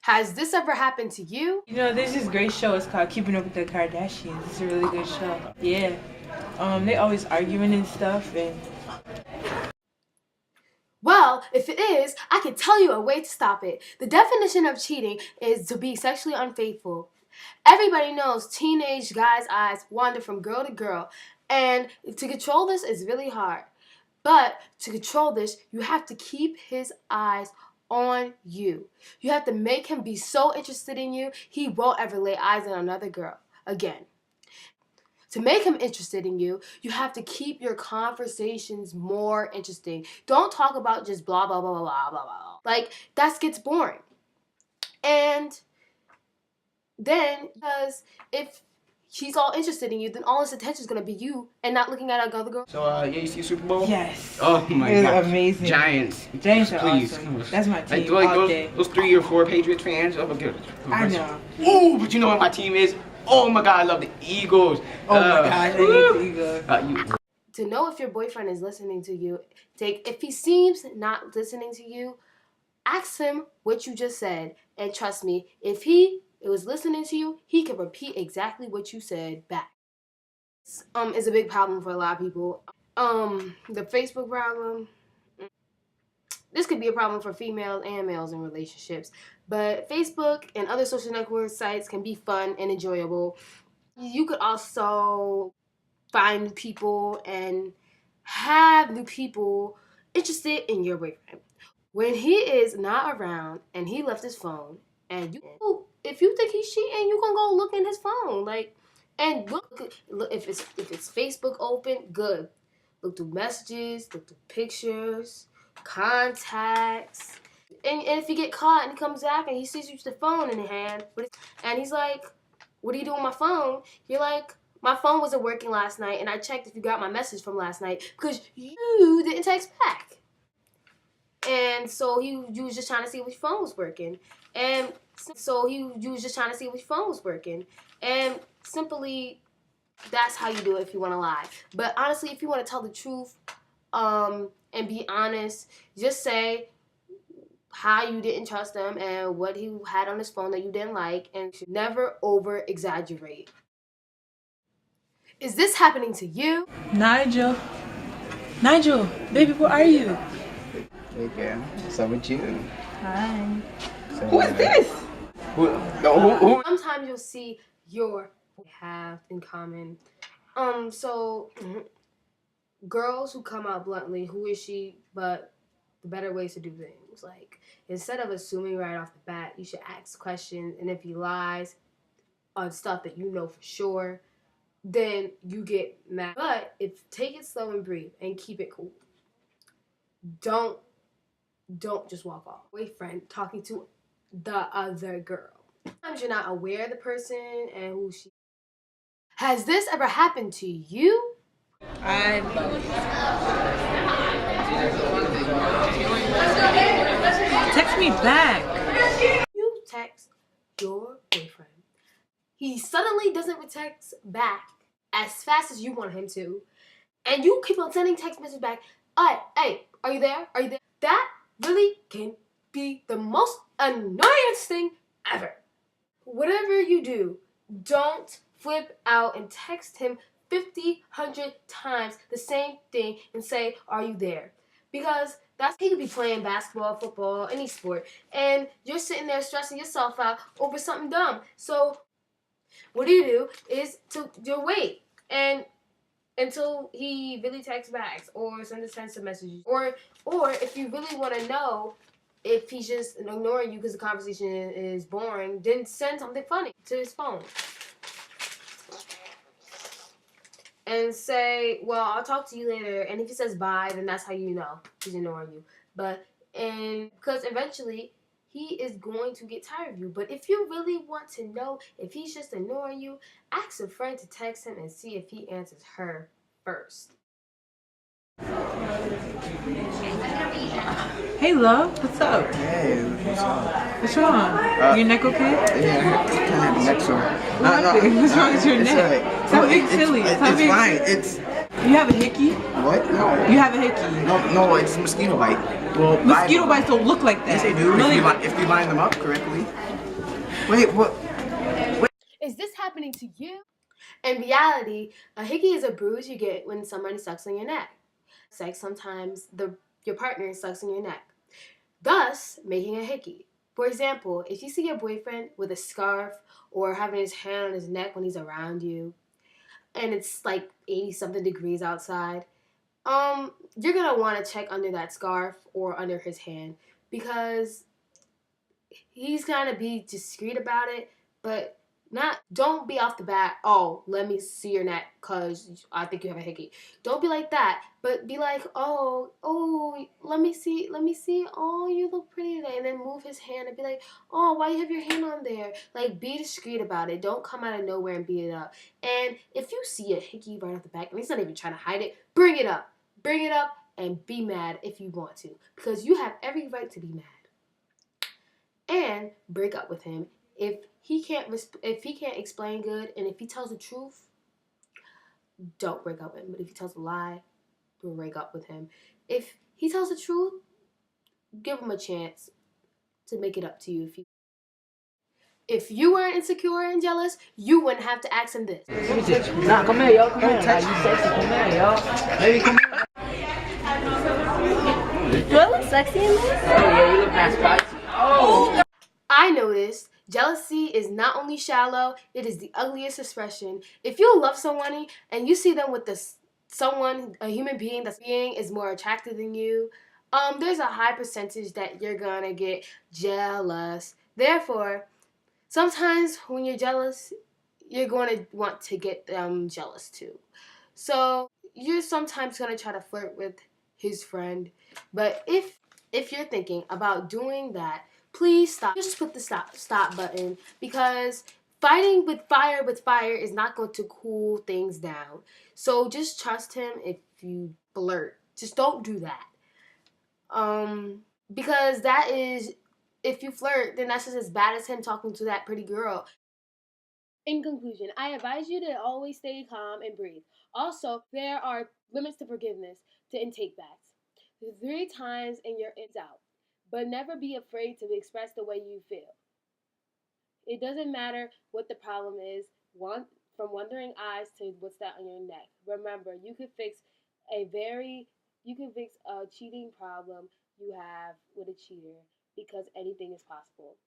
Has this ever happened to you? You know, there's this great show. It's called Keeping Up with the Kardashians. It's a really good show. Yeah. They always arguing and stuff. And Well, if it is, I can tell you a way to stop it. The definition of cheating is to be sexually unfaithful. Everybody knows teenage guys' eyes wander from girl to girl, and to control this is really hard. But to control this, you have to keep his eyes on you. You have to make him be so interested in you, he won't ever lay eyes on another girl again. To make him interested in you, you have to keep your conversations more interesting. Don't talk about just blah, blah, blah, blah, blah, blah, blah. Like, that gets boring. And then, because if he's all interested in you, then all his attention is going to be you and not looking at another girl. So, yeah, you see Super Bowl? yes. Oh my It was god. amazing. Giants. Giants are Please. awesome. That's my team Like all day. those 3 or 4 Patriots fans. Oh my god. I know. Ooh, but you know what my team is? Oh my god, I love the Eagles. Oh my gosh, I hate the Eagles. To know if your boyfriend is listening to you, if he seems not listening to you, ask him what you just said. And trust me, if he was listening to you, he can repeat exactly what you said back. Is a big problem for a lot of people. The Facebook problem. This could be a problem for females and males in relationships. But Facebook and other social network sites can be fun and enjoyable. You could also find new people and have new people interested in your boyfriend. When he is not around and he left his phone, and if you think he's cheating, you can go look in his phone. And look if it's Facebook open, good. Look through messages, look through pictures, contacts. And if you get caught and he comes back and he sees you with the phone in the hand, and he's like, what are you doing with my phone? You're like, my phone wasn't working last night, and I checked if you got my message from last night because you didn't text back. And so you was just trying to see if your phone was working. And so you was just trying to see if your phone was working. And simply, that's how you do it if you want to lie. But honestly, if you want to tell the truth and be honest, just say how you didn't trust him and what he had on his phone that you didn't like, and never over-exaggerate. Is this happening to you? Nigel, baby, where are you? Hey girl, what's up with you? Hi. So, Who is this? Who? Sometimes you'll see your have in common. Girls who come out bluntly, who is she, but the better ways to do things. Like, instead of assuming right off the bat, you should ask questions, and if he lies on stuff that you know for sure, then you get mad. But take it slow and breathe and keep it cool. Don't just walk off. Boyfriend talking to the other girl. Sometimes you're not aware of the person and who she. Has this ever happened to you? I love it. Text me back. You text your boyfriend. He suddenly doesn't text back as fast as you want him to. And you keep on sending text messages back. Hey, are you there? Are you there? That really can be the most annoying thing ever. Whatever you do, don't flip out and text him 100 times the same thing and say, are you there? Because he could be playing basketball, football, any sport, and you're sitting there stressing yourself out over something dumb. So what you do is you wait and until he really texts back or sends some messages. Or if you really want to know if he's just ignoring you because the conversation is boring, then send something funny to his phone. And say, well, I'll talk to you later. And if he says bye, then that's how you know he's ignoring you. Because eventually he is going to get tired of you. But if you really want to know if he's just ignoring you, ask a friend to text him and see if he answers her first. Hey, love, what's up? Hey, what's up? What's wrong? Your neck okay? Yeah, I kind of have neck sore. What's wrong with your It's neck? alright. Stop being silly. It's fine. You have a hickey? What? No. You have a hickey? No, it's a mosquito bite. Well, Mosquito bites don't look like that. Yes, they do. No, If you line them up correctly. Wait, what? Is this happening to you? In reality, a hickey is a bruise you get when somebody sucks on your neck. Sex, sometimes your partner sucks on your neck, thus making a hickey. For example, if you see your boyfriend with a scarf or having his hand on his neck when he's around you, and it's like 80 something degrees outside, you're gonna want to check under that scarf or under his hand because he's gonna be discreet about it, but don't be off the bat, oh, let me see your neck because I think you have a hickey. Don't be like that, but be like, oh, let me see, oh, you look pretty today, and then move his hand and be like, oh, why you have your hand on there? Like, be discreet about it. Don't come out of nowhere and beat it up. And if you see a hickey right off the back, and he's not even trying to hide it, bring it up. Bring it up and be mad if you want to, because you have every right to be mad. And break up with him if he can't explain good, and if he tells the truth, don't break up with him. But if he tells a lie, break up with him. If he tells the truth, give him a chance to make it up to you. If you weren't insecure and jealous, you wouldn't have to ask him this. Nah, come here, yo. Come here. Nah, you sexy. Come here, yo. Baby, come here. Do I look sexy in this? Oh, yeah, you look nice, spicy. Oh. I noticed jealousy is not only shallow, it is the ugliest expression. If you love someone and you see them with a human being is more attractive than you, there's a high percentage that you're gonna get jealous. Therefore, sometimes when you're jealous, you're going to want to get them jealous too. So you're sometimes gonna try to flirt with his friend, but if you're thinking about doing that, please stop. Just put the stop button, because fighting with fire is not going to cool things down. So just trust him. If you flirt, just don't do that. Because that is, if you flirt, then that's just as bad as him talking to that pretty girl. In conclusion, I advise you to always stay calm and breathe. Also, there are limits to forgiveness and take backs. 3 times and you're out. But never be afraid to express the way you feel. It doesn't matter what the problem is, from wandering eyes to what's that on your neck. Remember, you can fix a cheating problem you have with a cheater, because anything is possible.